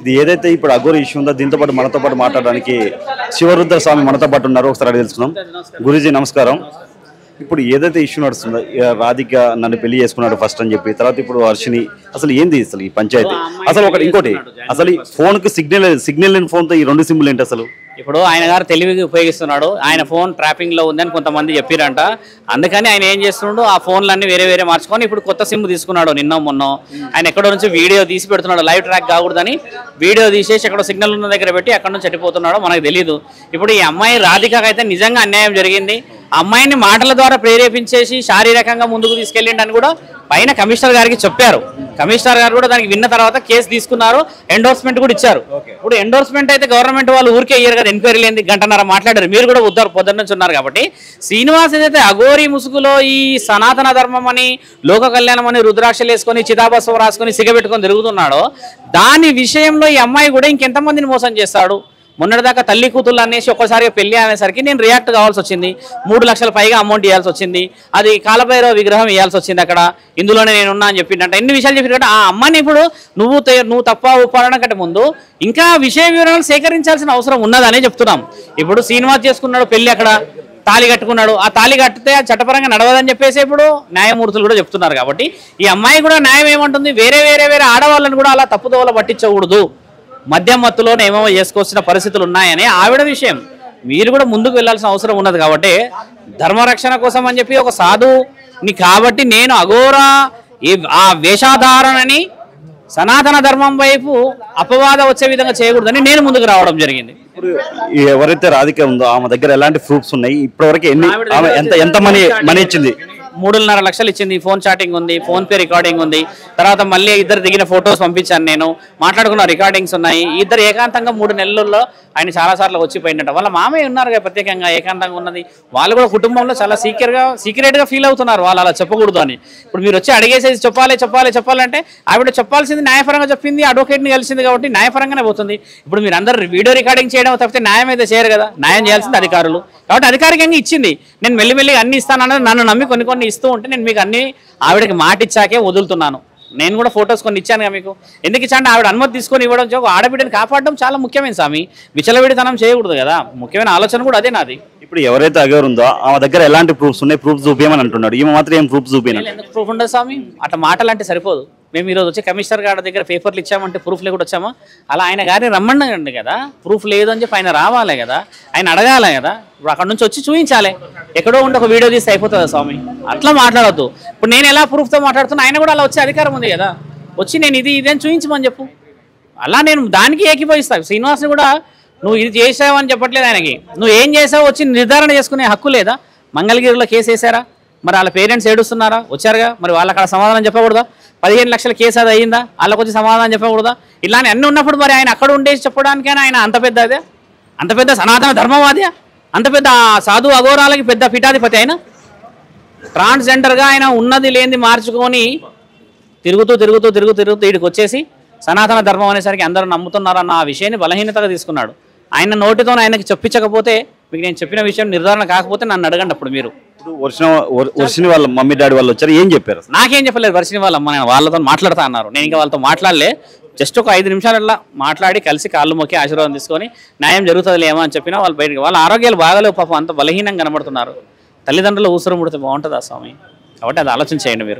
ఇది ఏదైతే ఇప్పుడు అఘోరి ఇష్యూ ఉందో దీంతో పాటు మనతో పాటు మాట్లాడడానికి శివరుద్ర స్వామి మనతో పాటు ఉన్నారు. ఒకసారి అడిగి తెలుసుకుందాం. గురూజీ నమస్కారం. ఇప్పుడు ఏదైతే ఇష్యూ నడుస్తుందో రాధిక నన్ను పెళ్లి చేసుకున్నాడు ఫస్ట్ అని చెప్పి, తర్వాత ఇప్పుడు హర్షిని, అసలు ఏంది అసలు ఈ పంచాయతీ? అసలు ఒకటి ఇంకోటి, అసలు ఈ ఫోన్కి సిగ్నల్ లేని ఫోన్తో ఈ రెండు సిమ్లు ఏంటి అసలు? ఇప్పుడు ఆయన గారు తెలివిగా ఉపయోగిస్తున్నాడు. ఆయన ఫోన్ ట్రాపింగ్ లో ఉందని కొంతమంది చెప్పారంట. అందుకని ఆయన ఏం చేస్తున్నాడు, ఆ ఫోన్లన్నీ వేరే మార్చుకొని ఇప్పుడు కొత్త సిమ్ తీసుకున్నాడు. నిన్న మొన్న ఆయన ఎక్కడో నుంచి వీడియో తీసి పెడుతున్నాడు. లైవ్ ట్రాక్ కాకూడదని వీడియో తీసేసి ఎక్కడో సిగ్నల్ ఉన్న దగ్గర పెట్టి అక్కడ నుంచి చనిపోతున్నాడో మనకు తెలియదు. ఇప్పుడు ఈ అమ్మాయి రాధికకైతే నిజంగా అన్యాయం జరిగింది. అమ్మాయిని మాటల ద్వారా ప్రేరేపించేసి శారీరకంగా ముందుకు తీసుకెళ్ళిండని కూడా పైన కమిషనర్ గారికి చెప్పారు. కమిషనర్ గారు కూడా దానికి విన్న తర్వాత కేసు తీసుకున్నారు, ఎండోర్స్మెంట్ కూడా ఇచ్చారు. ఇప్పుడు ఎండోర్స్మెంట్ అయితే గవర్నమెంట్ వాళ్ళు ఊరికే ఇయ్యారు కదా, ఎంక్వైరీ లేని గంటన్నర మాట్లాడారు. మీరు కూడా పొద్దున్న నుంచి ఉన్నారు కాబట్టి శ్రీనివాస్ ఏదైతే అఘోరి ముసుగులో ఈ సనాతన ధర్మం అని, లోక కళ్యాణం అని రుద్రాక్షలు వేసుకొని చితాభస్వం రాసుకొని సిగబెట్టుకొని తిరుగుతున్నాడో దాని విషయంలో ఈ అమ్మాయి కూడా ఇంకెంతమందిని మోసం చేస్తాడు? మొన్నటిదాకా తల్లి కూతుళ్ళు అనేసి ఒక్కసారిగా పెళ్లి అనేసరికి నేను రియాక్ట్ కావాల్సి వచ్చింది. 3 లక్షల పైగా అమౌంట్ ఇవ్వాల్సి వచ్చింది. అది కాలభైరవ విగ్రహం ఇవ్వాల్సి వచ్చింది. అక్కడ ఇందులోనే నేనున్నా అని చెప్పిండంట. ఎన్ని విషయాలు చెప్పినట్టు ఆ అమ్మాయిని ఇప్పుడు నువ్వు తప్ప ఒప్పడం కంటే ముందు ఇంకా విషయ వివరాలు సేకరించాల్సిన అవసరం ఉన్నదనే చెప్తున్నాం. ఇప్పుడు శ్రీనివాస్ చేసుకున్నాడు పెళ్లి, అక్కడ తాళి కట్టుకున్నాడు. ఆ తాళి కట్టితే చట్టపరంగా నడవదని చెప్పేసి ఇప్పుడు న్యాయమూర్తులు కూడా చెప్తున్నారు. కాబట్టి ఈ అమ్మాయి కూడా న్యాయం ఏమంటుంది, వేరే ఆడవాళ్ళని కూడా అలా తప్పుదోవల పట్టించకూడదు, మద్యం మత్తులోనే ఏమేమో చేసుకోవాల్సిన పరిస్థితులు ఉన్నాయని ఆవిడ విషయం. మీరు కూడా ముందుకు వెళ్లాల్సిన అవసరం ఉన్నది. కాబట్టి ధర్మరక్షణ కోసం అని చెప్పి ఒక సాధుని కాబట్టి నేను అఘోరా ఆ వేషాధారణని సనాతన ధర్మం వైపు అపవాదం వచ్చే విధంగా చేయకూడదని నేను ముందుకు రావడం జరిగింది. ఇప్పుడు ఎవరైతే రాధిక ఉందో ఆమె దగ్గర ఎలాంటి ప్రూఫ్స్ ఉన్నాయి? ఇప్పటివరకు ఎంత మనీ ఇచ్చింది? 3.5 లక్షలు ఇచ్చింది. ఫోన్ చాటింగ్ ఉంది, ఫోన్ పే రికార్డింగ్ ఉంది. తర్వాత మళ్ళీ ఇద్దరు దిగిన ఫొటోస్ పంపించాను, నేను మాట్లాడుకున్న రికార్డింగ్స్ ఉన్నాయి. ఇద్దరు ఏకాంతంగా 3 నెలల్లో ఆయన చాలాసార్లు వచ్చిపోయినట్టు. వాళ్ళ మామయ్య ఉన్నారు కదా ప్రత్యేకంగా ఏకాంతంగా ఉన్నది. వాళ్ళు కూడా కుటుంబంలో చాలా సీక్రెట్గా ఫీల్ అవుతున్నారు, వాళ్ళు అలా చెప్పకూడదు అని. ఇప్పుడు మీరు వచ్చి అడిగేసేసి చెప్పాలంటే ఆవిడ చెప్పాల్సింది న్యాయపరంగా చెప్పింది, అడ్వకేట్ని కలిసింది కాబట్టి న్యాయపరంగానే పోతుంది. ఇప్పుడు మీరు అందరూ వీడియో రికార్డింగ్ చేయడం తప్పితే న్యాయం అయితే చేయరు కదా, న్యాయం చేయాల్సింది అధికారులు. కాబట్టి అధికారికంగా ఇచ్చింది. నేను మెల్లిమెల్లిగా అన్ని ఇస్తానన్నది నన్ను నమ్మి కొన్ని ఇస్తూ ఉంటే నేను మీకు అన్ని ఆవిడకి మాట ఇచ్చాకే వదులుతున్నాను. నేను కూడా ఫొటోస్ కొన్ని ఇచ్చాను కదా మీకు. ఎందుకు ఇచ్చాను? ఆవిడ అనుమతి తీసుకొని ఇవ్వడం, ఆడబిడ్డని కాపాడడం చాలా ముఖ్యమైన స్వామి. విచలవిడితనం చేయకూడదు కదా, ముఖ్యమైన ఆలోచన కూడా అదే నాది. ఇప్పుడు ఎవరైతే అఘోరి ఉందో ఆమె దగ్గర ఎలాంటి ప్రూఫ్స్ ఉన్నాయి? ప్రూఫ్ చూపించమని అంటున్నాడు. ఈమె మాత్రం ఏం ప్రూఫ్ చూపించాలి? ఎందుకు ప్రూఫ్ ఉండదు స్వామి? అట్లా మాటలు అంటే సరిపోదు. మేము ఈరోజు వచ్చి కమిషనర్ గారి దగ్గర పేపర్లు ఇచ్చామంటే ప్రూఫ్ లేకుండా వచ్చామా? అలా ఆయన గారిని రమ్మన్నాండి కదా, ప్రూఫ్ లేదు అని చెప్పి ఆయన రావాలి కదా, ఆయన అడగాలి కదా. ఇప్పుడు అక్కడ నుంచి వచ్చి చూపించాలి. ఎక్కడో ఉండి ఒక వీడియో తీస్తే అయిపోతుందా స్వామి? అట్లా మాట్లాడద్దు. ఇప్పుడు నేను ఎలా ప్రూఫ్తో మాట్లాడుతున్నా, ఆయన కూడా అలా వచ్చే అధికారం ఉంది కదా. వచ్చి నేను ఇది అని చూపించమని చెప్పు. అలా నేను దానికి ఏకీభవిస్తాను. శ్రీనివాస్ని కూడా నువ్వు ఇది చేసావు అని చెప్పట్లేదు ఆయనకి. నువ్వు ఏం చేసావు వచ్చి నిర్ధారణ చేసుకునే హక్కు లేదా? మంగళగిరిలో కేసు వేసారా? మరి వాళ్ళ పేరెంట్స్ ఏడుస్తున్నారా? వచ్చారుగా, మరి వాళ్ళకి అక్కడ సమాధానం చెప్పకూడదా? 15 లక్షల కేసు అది అయ్యిందా? వాళ్ళకి వచ్చి సమాధానం చెప్పకూడదా? ఇలానే అన్నీ ఉన్నప్పుడు మరి ఆయన అక్కడ ఉండేసి చెప్పడానికైనా ఆయన అంత పెద్ద సనాతన ధర్మవాది, అంత పెద్ద సాధు అఘోరాలకి పెద్ద పీఠాధిపతి ఆయన. ట్రాన్స్జెండర్గా ఆయన ఉన్నది లేనిది మార్చుకొని తిరుగుతూ వీడికి వచ్చేసి సనాతన ధర్మం అనేసరికి అందరూ నమ్ముతున్నారన్న ఆ విషయాన్ని బలహీనతగా తీసుకున్నాడు. ఆయన నోటితో ఆయనకి చెప్పించకపోతే, మీకు నేను చెప్పిన విషయం నిర్ధారణ కాకపోతే నన్ను అడగండి. అప్పుడు మీరు వర్షిని వాళ్ళ మమ్మీ డాడీ వాళ్ళు వచ్చారు, ఏం చెప్పారు? నాకేం చెప్పలేదు. వర్షిని వాళ్ళ అమ్మ నేను వాళ్ళతో మాట్లాడుతా అన్నారు. నేను ఇంకా వాళ్ళతో మాట్లాడలే. జస్ట్ ఒక 5 నిమిషాలల్లా మాట్లాడి కలిసి కాళ్ళు మొక్కి ఆశీర్వాదం తీసుకొని న్యాయం జరుగుతుంది ఏమో అని చెప్పినా వాళ్ళు బయటికి. వాళ్ళ ఆరోగ్యాలు బాగాలేవు పాపం, అంత బలహీనంగా కనబడుతున్నారు. తల్లిదండ్రులు ఊసరం ముడితే బాగుంటుందా స్వామి? కాబట్టి అది ఆలోచన చేయండి మీరు.